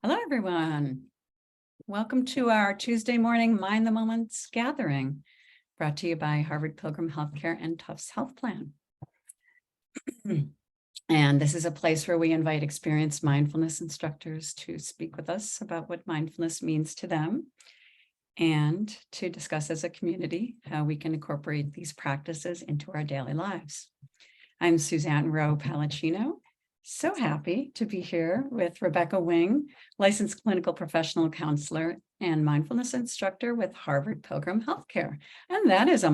Hello, everyone. Welcome to our Tuesday morning Mind the Moments gathering, brought to you by Harvard Pilgrim Healthcare and Tufts Health Plan. And this is a place where we invite experienced mindfulness instructors to speak with us about what mindfulness means to them and to discuss as a community how we can incorporate these practices into our daily lives. I'm Suzanne Rowe Palacino. So happy to be here with Rebecca Wing, licensed clinical professional counselor and mindfulness instructor with Harvard Pilgrim Healthcare. And that is a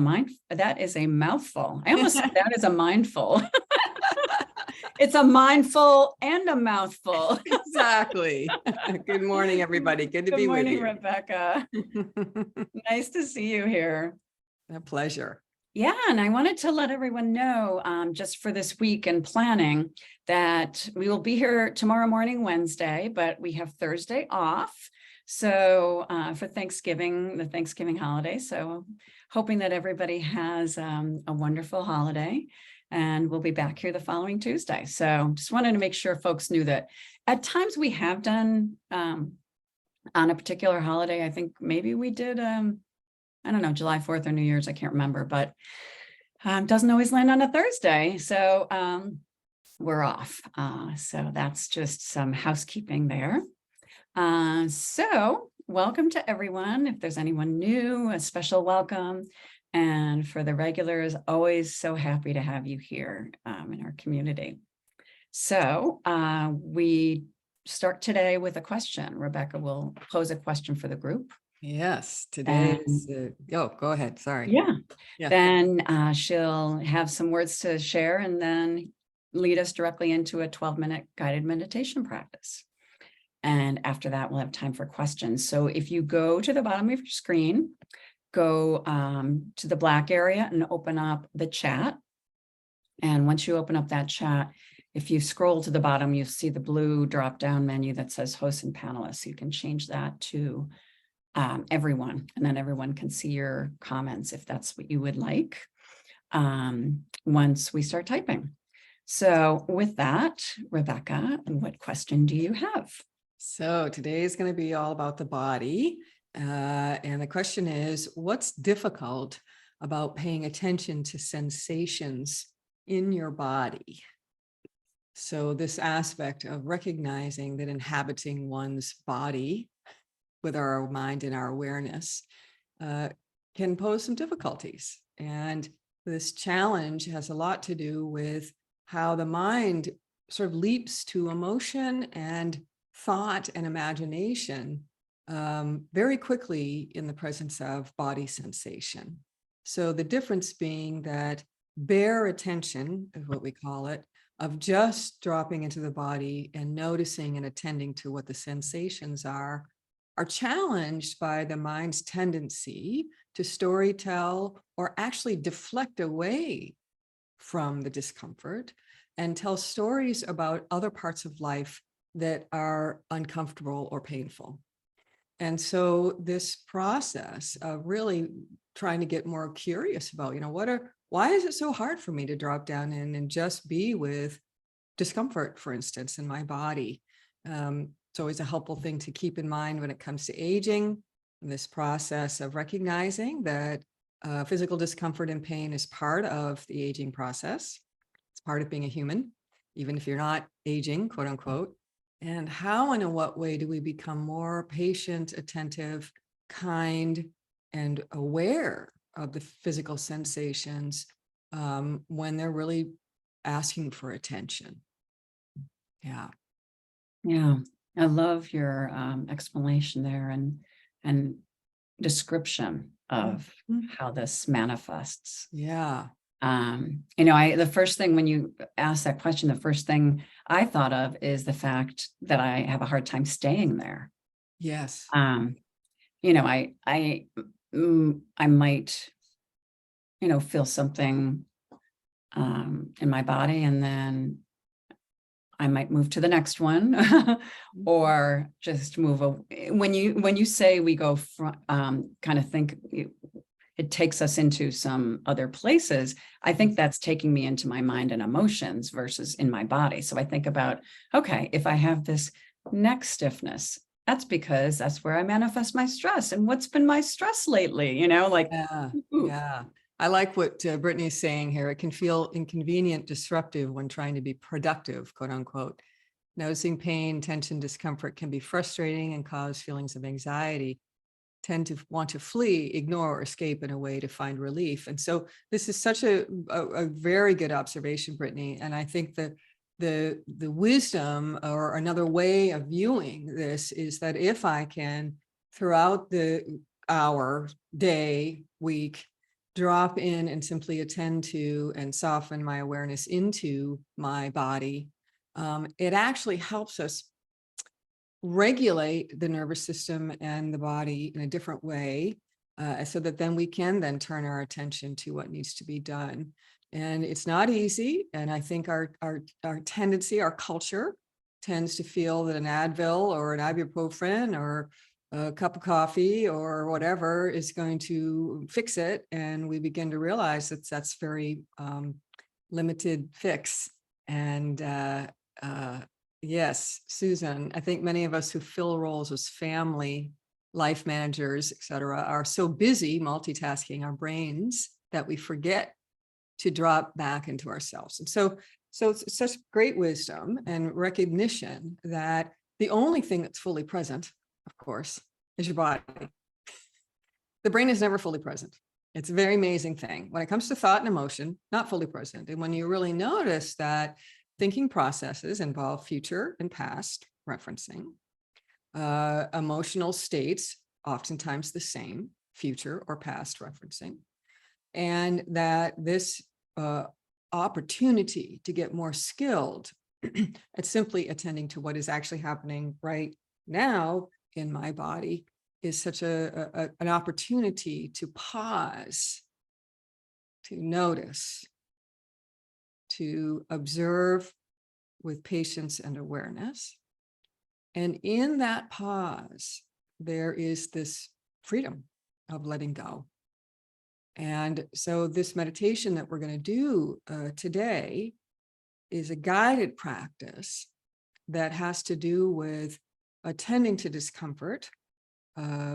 mouthful. I almost said that is a mindful. It's a mindful and a mouthful. Exactly. Good morning, everybody. Good to be with you. Good morning, Rebecca. Nice to see you here. A pleasure. Yeah, and I wanted to let everyone know just for this week and planning that we will be here tomorrow morning, Wednesday, but we have Thursday off. So for Thanksgiving, the Thanksgiving holiday. So hoping that everybody has a wonderful holiday, and we'll be back here the following Tuesday. So just wanted to make sure folks knew that at times we have done on a particular holiday. I think maybe we did I don't know, July 4th or New Year's, I can't remember, but doesn't always land on a Thursday. So we're off. So that's just some housekeeping there. So welcome to everyone. If there's anyone new, a special welcome. And for the regulars, always so happy to have you here in our community. So we start today with a question. Rebecca will pose a question for the group. Yes, today is go ahead. Sorry. Yeah. Then she'll have some words to share and then lead us directly into a 12-minute guided meditation practice. And after that, we'll have time for questions. So if you go to the bottom of your screen, go to the black area and open up the chat. And once you open up that chat, if you scroll to the bottom, you'll see the blue drop-down menu that says hosts and panelists. You can change that to everyone, and then everyone can see your comments if that's what you would like once we start typing. So with that, Rebecca, what question do you have? So today is going to be all about the body. And the question is, what's difficult about paying attention to sensations in your body? So this aspect of recognizing that inhabiting one's body with our mind and our awareness can pose some difficulties. And this challenge has a lot to do with how the mind sort of leaps to emotion and thought and imagination very quickly in the presence of body sensation. So the difference being that bare attention is what we call it, of just dropping into the body and noticing and attending to what the sensations are challenged by the mind's tendency to storytell or actually deflect away from the discomfort and tell stories about other parts of life that are uncomfortable or painful. And so this process of really trying to get more curious about, why is it so hard for me to drop down in and just be with discomfort, for instance, in my body? It's always a helpful thing to keep in mind when it comes to aging, this process of recognizing that physical discomfort and pain is part of the aging process. It's part of being a human, even if you're not aging, quote unquote. And how and in what way do we become more patient, attentive, kind, and aware of the physical sensations when they're really asking for attention? Yeah. I love your explanation there and description of how this manifests. Yeah. The first thing when you ask that question, the first thing I thought of is the fact that I have a hard time staying there. Yes. I might, feel something in my body, and then I might move to the next one or just move away. When you say we go from kind of think it takes us into some other places, I think that's taking me into my mind and emotions versus in my body. So I think about, okay, if I have this neck stiffness. That's because that's where I manifest my stress. And what's been my stress lately? You know, like, Yeah, ooh, yeah. I like what Brittany's saying here. It can feel inconvenient, disruptive when trying to be productive, quote unquote. Noticing pain, tension, discomfort can be frustrating and cause feelings of anxiety. Tend to want to flee, ignore, or escape in a way to find relief. And so this is such a very good observation, Brittany. And I think that the wisdom, or another way of viewing this, is that if I can, throughout the hour, day, week, drop in and simply attend to and soften my awareness into my body, it actually helps us regulate the nervous system and the body in a different way, so that then we can then turn our attention to what needs to be done. And it's not easy. And I think our tendency, our culture tends to feel that an Advil or an ibuprofen or a cup of coffee or whatever is going to fix it. And we begin to realize that that's very limited fix. And yes, Susan, I think many of us who fill roles as family, life managers, et cetera, are so busy multitasking our brains that we forget to drop back into ourselves. And so it's such great wisdom and recognition that the only thing that's fully present, of course, is your body. The brain is never fully present. It's a very amazing thing. When it comes to thought and emotion, not fully present. And when you really notice that thinking processes involve future and past referencing, emotional states, oftentimes the same, future or past referencing, and that this opportunity to get more skilled at simply attending to what is actually happening right now in my body is such an opportunity to pause, to notice, to observe with patience and awareness. And in that pause, there is this freedom of letting go. And so this meditation that we're going to do today is a guided practice that has to do with attending to discomfort,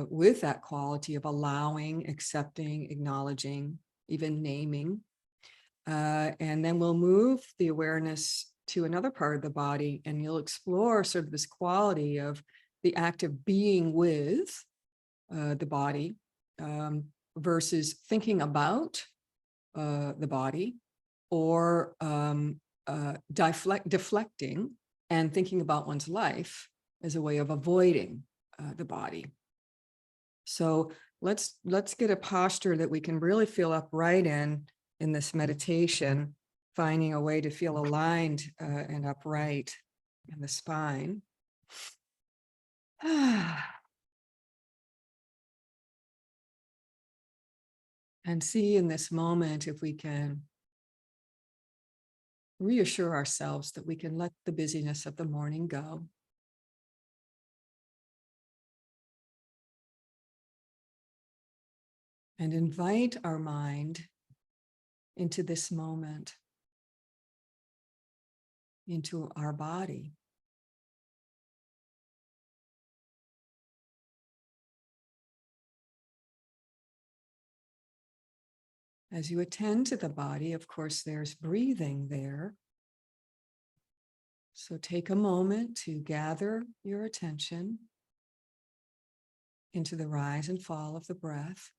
with that quality of allowing, accepting, acknowledging, even naming. And then we'll move the awareness to another part of the body, and you'll explore sort of this quality of the act of being with the body, versus thinking about the body, or deflecting and thinking about one's life as a way of avoiding the body. So let's get a posture that we can really feel upright in this meditation, finding a way to feel aligned and upright in the spine. And see in this moment if we can reassure ourselves that we can let the busyness of the morning go. And invite our mind into this moment, into our body. As you attend to the body, of course, there's breathing there. So take a moment to gather your attention into the rise and fall of the breath.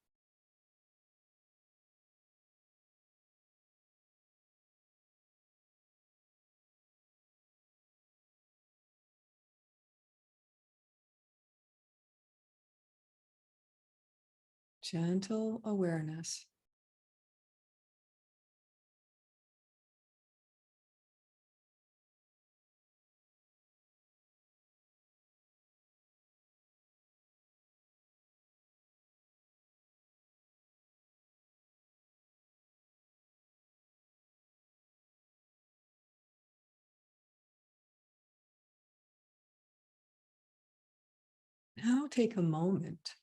Gentle awareness. Now take a moment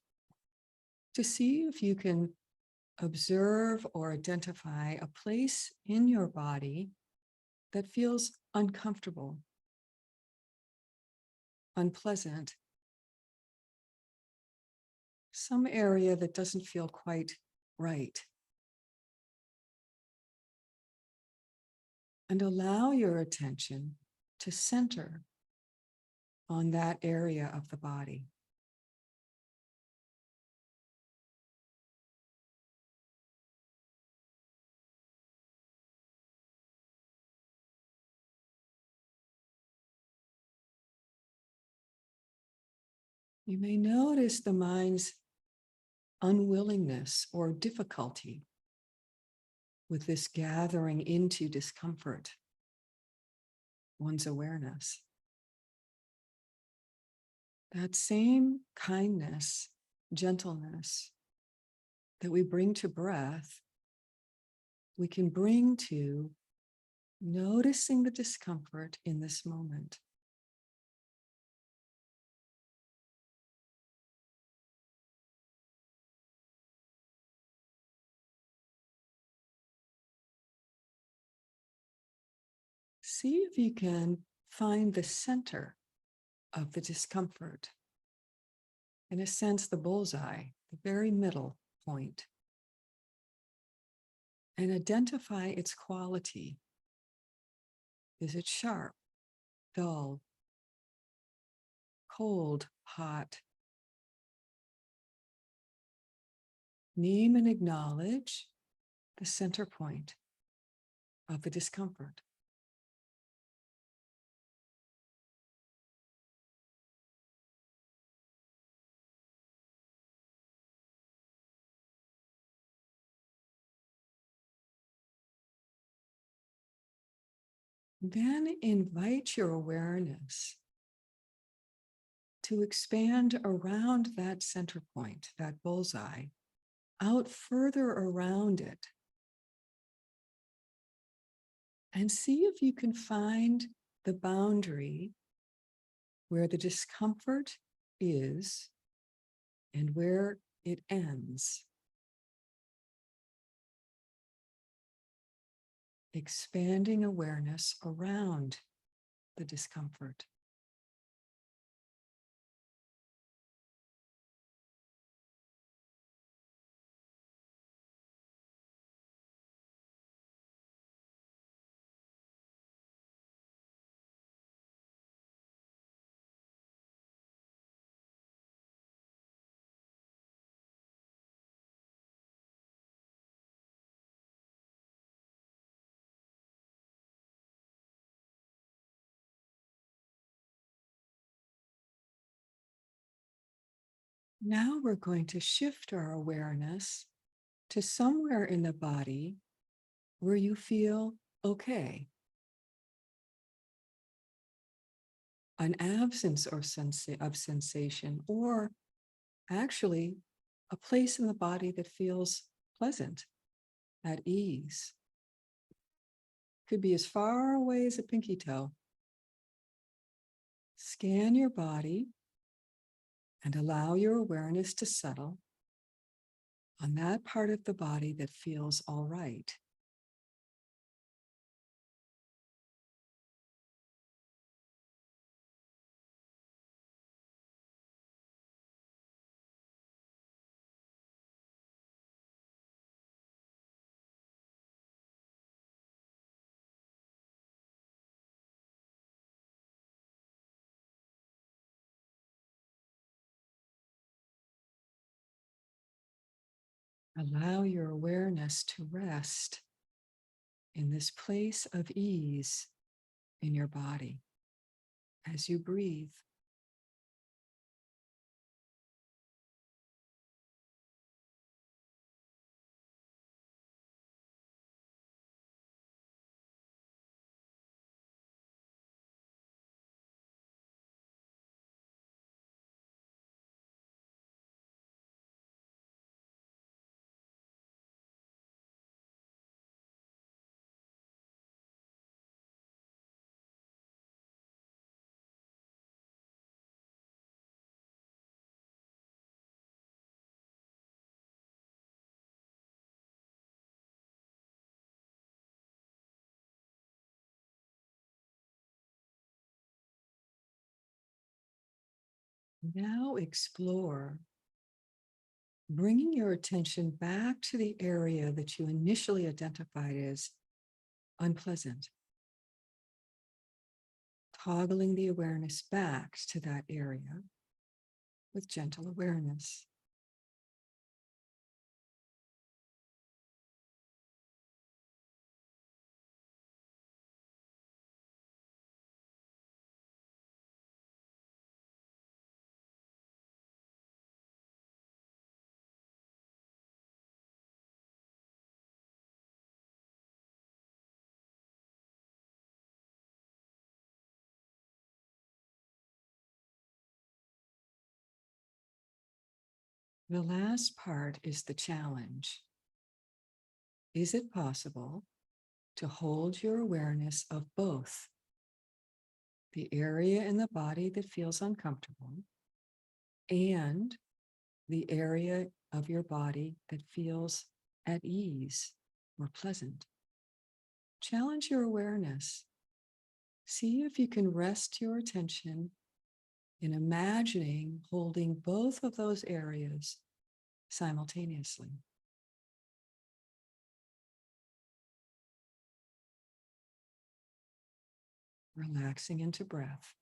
to see if you can observe or identify a place in your body that feels uncomfortable, unpleasant, some area that doesn't feel quite right. And allow your attention to center on that area of the body. You may notice the mind's unwillingness or difficulty with this gathering into discomfort, one's awareness. That same kindness, gentleness that we bring to breath, we can bring to noticing the discomfort in this moment. See if you can find the center of the discomfort. In a sense, the bullseye, the very middle point. And identify its quality. Is it sharp, dull, cold, hot? Name and acknowledge the center point of the discomfort. Then invite your awareness to expand around that center point, that bullseye, out further around it. And see if you can find the boundary where the discomfort is and where it ends. Expanding awareness around the discomfort. Now we're going to shift our awareness to somewhere in the body where you feel okay. An absence or of sensation, or actually a place in the body that feels pleasant, at ease. Could be as far away as a pinky toe. Scan your body and allow your awareness to settle on that part of the body that feels all right. Allow your awareness to rest in this place of ease in your body as you breathe. Now explore bringing your attention back to the area that you initially identified as unpleasant, toggling the awareness back to that area with gentle awareness. The last part is the challenge. Is it possible to hold your awareness of both the area in the body that feels uncomfortable and the area of your body that feels at ease or pleasant? Challenge your awareness. See if you can rest your attention in imagining holding both of those areas simultaneously. Relaxing into breath.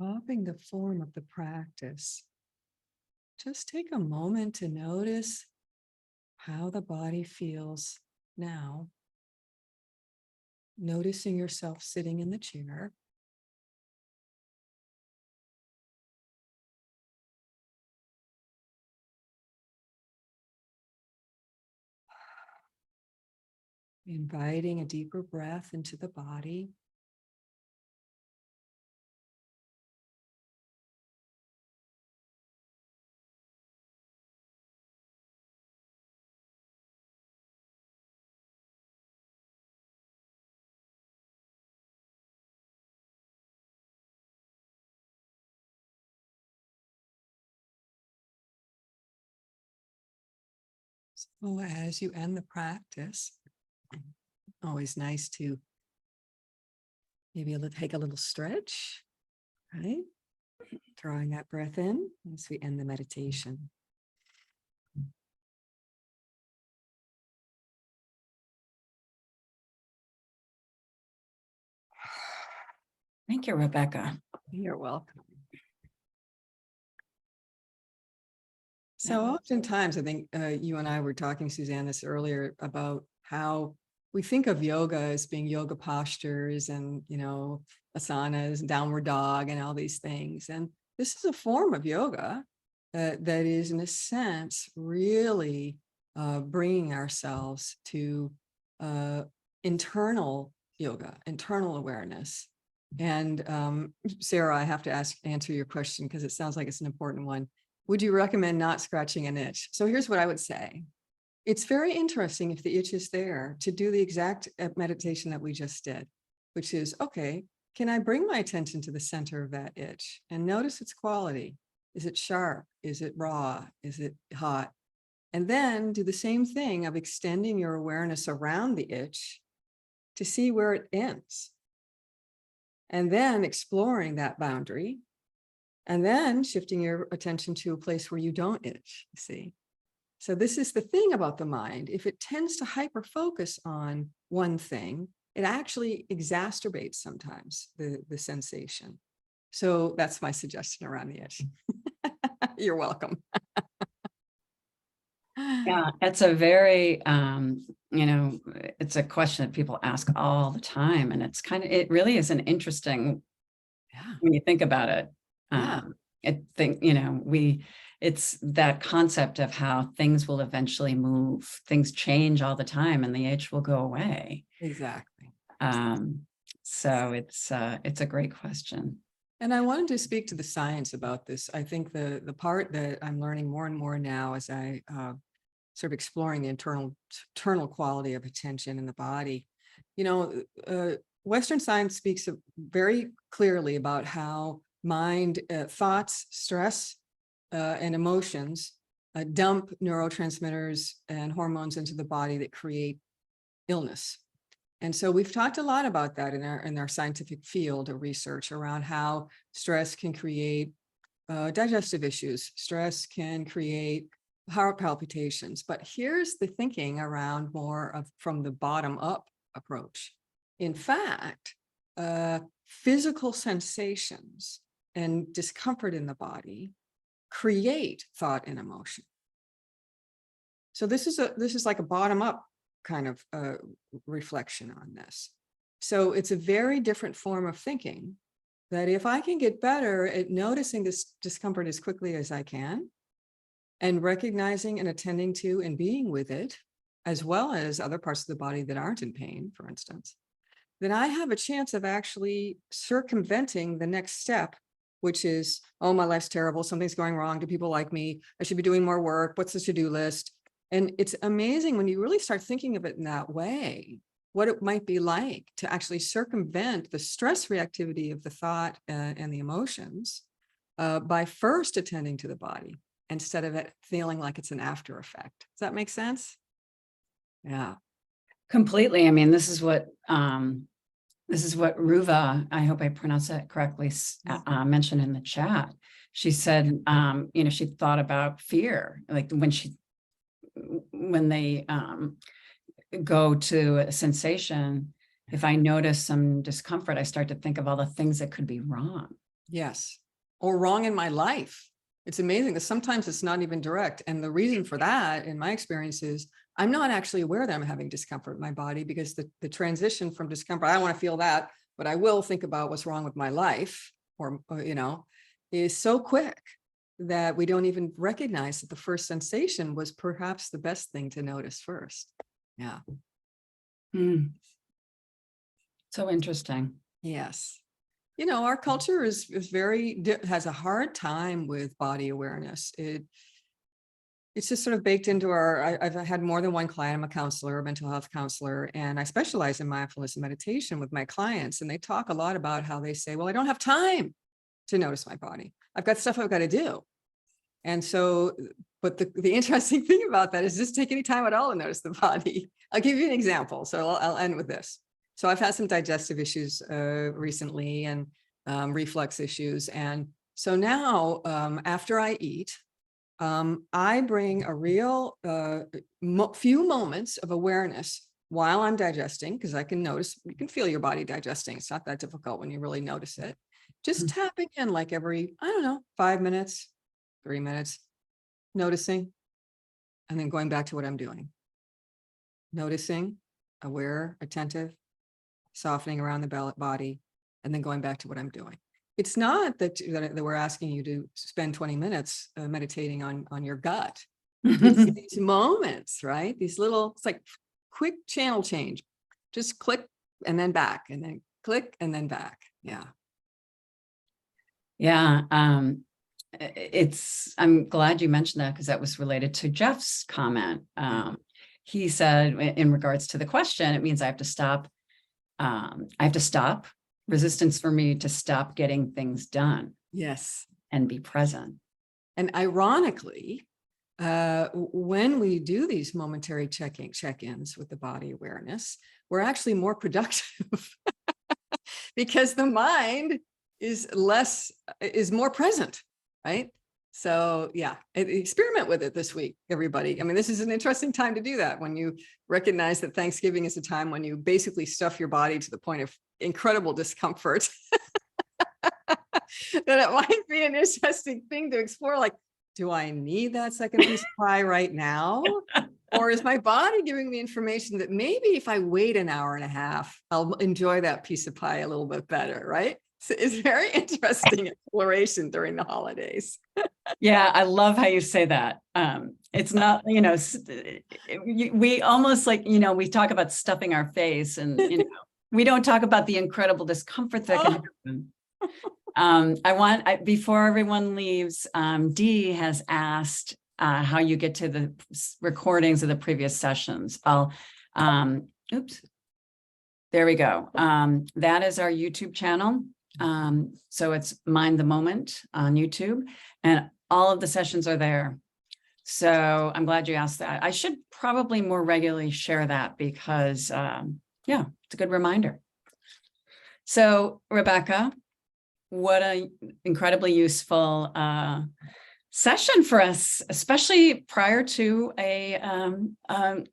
Copying the form of the practice, just take a moment to notice how the body feels now. Noticing yourself sitting in the chair. Inviting a deeper breath into the body. So as you end the practice, always nice to maybe take a little stretch, Right? Drawing that breath in as we end the meditation. Thank you, Rebecca. You're welcome. So oftentimes, I think you and I were talking, Suzanne, this earlier about how we think of yoga as being yoga postures and, asanas, downward dog, and all these things. And this is a form of yoga that is, in a sense, really bringing ourselves to internal yoga, internal awareness. And Sarah, I have to answer your question because it sounds like it's an important one. Would you recommend not scratching an itch? So here's what I would say. It's very interesting if the itch is there to do the exact meditation that we just did, which is, okay, can I bring my attention to the center of that itch and notice its quality? Is it sharp? Is it raw? Is it hot? And then do the same thing of extending your awareness around the itch to see where it ends. And then exploring that boundary. And then shifting your attention to a place where you don't itch, you see. So this is the thing about the mind. If it tends to hyper focus on one thing, it actually exacerbates sometimes the sensation. So that's my suggestion around the itch. You're welcome. Yeah, it's a very, it's a question that people ask all the time. And it really is an interesting, when you think about it. It's that concept of how things will eventually move. Things change all the time and the itch will go away. Exactly. So it's a great question. And I wanted to speak to the science about this. I think the part that I'm learning more and more now as I sort of exploring the internal quality of attention in the body, Western science speaks very clearly about how mind, thoughts, stress, and emotions dump neurotransmitters and hormones into the body that create illness. And so we've talked a lot about that in our scientific field of research around how stress can create digestive issues. Stress can create heart palpitations. But here's the thinking around more of from the bottom up approach. In fact, physical sensations and discomfort in the body create thought and emotion. So this is like a bottom up kind of reflection on this. So it's a very different form of thinking that if I can get better at noticing this discomfort as quickly as I can and recognizing and attending to and being with it, as well as other parts of the body that aren't in pain, for instance, then I have a chance of actually circumventing the next step, which is, oh, my life's terrible. Something's going wrong. Do people like me? I should be doing more work. What's the to-do list? And it's amazing when you really start thinking of it in that way, what it might be like to actually circumvent the stress reactivity of the thought and the emotions by first attending to the body instead of it feeling like it's an after effect. Does that make sense? Yeah. Completely. I mean, this is what Ruva, I hope I pronounced that correctly, mentioned in the chat. She said, she thought about fear, like when they go to a sensation, if I notice some discomfort, I start to think of all the things that could be wrong. Yes. Or wrong in my life. It's amazing that sometimes it's not even direct. And the reason for that, in my experience, is I'm not actually aware that I'm having discomfort in my body because the transition from discomfort, I don't want to feel that, but I will think about what's wrong with my life or, is so quick that we don't even recognize that the first sensation was perhaps the best thing to notice first. Yeah. So interesting. Yes. Our culture is has a hard time with body awareness. It's just sort of baked into I've had more than one client. I'm a counselor, a mental health counselor, and I specialize in mindfulness and meditation with my clients. And they talk a lot about how they say, well, I don't have time to notice my body. I've got stuff I've got to do. And so, but the interesting thing about that is just take any time at all to notice the body. I'll give you an example. So I'll end with this. So I've had some digestive issues recently, and reflux issues. And so now, after I eat, I bring a real few moments of awareness while I'm digesting, because I can notice, you can feel your body digesting. It's not that difficult when you really notice it. Just tapping in like every, I don't know, 5 minutes, 3 minutes, noticing, and then going back to what I'm doing. Noticing, aware, attentive, softening around the body, and then going back to what I'm doing. It's not that we're asking you to spend 20 minutes meditating on your gut. It's these moments, right? These little, it's like quick channel change. Just click and then back, and then click and then back. Yeah. Yeah. I'm glad you mentioned that, because that was related to Jeff's comment. He said, in regards to the question, it means I have to stop. Resistance for me to stop getting things done. Yes. And be present. And ironically, when we do these momentary check-ins with the body awareness, we're actually more productive because the mind is more present, right? So yeah, experiment with it this week, everybody. I mean, this is an interesting time to do that, when you recognize that Thanksgiving is a time when you basically stuff your body to the point of incredible discomfort. That it might be an interesting thing to explore. Like, do I need that second piece of pie right now? Or is my body giving me information that maybe if I wait an hour and a half, I'll enjoy that piece of pie a little bit better, right? So it's very interesting exploration during the holidays. Yeah, I love how you say that. It's not, we almost like, we talk about stuffing our face, and, we don't talk about the incredible discomfort that can happen. Before everyone leaves, Dee has asked how you get to the recordings of the previous sessions. Oops, there we go. That is our YouTube channel. So it's Mind the Moment on YouTube, and all of the sessions are there. So I'm glad you asked that. I should probably more regularly share that, because yeah, it's a good reminder. So Rebecca, what a incredibly useful session for us, especially prior to a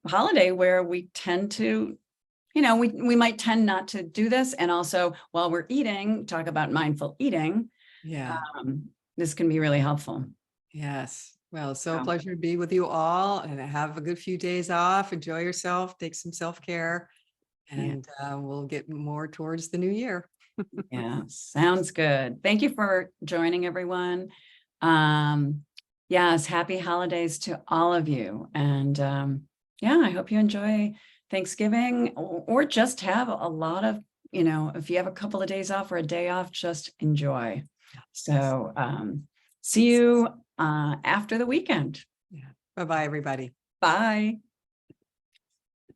holiday where we tend to, we might tend not to do this. And also while we're eating, talk about mindful eating. Yeah. This can be really helpful. Yes. Well, it's so a pleasure to be with you all, and have a good few days off. Enjoy yourself, take some self-care, and we'll get more towards the new year. Yeah, sounds good. Thank you for joining, everyone. Yes, happy holidays to all of you. And yeah, I hope you enjoy Thanksgiving, or just have a lot of, if you have a couple of days off or a day off, just enjoy. So see you after the weekend. Yeah. Bye-bye, everybody. Bye.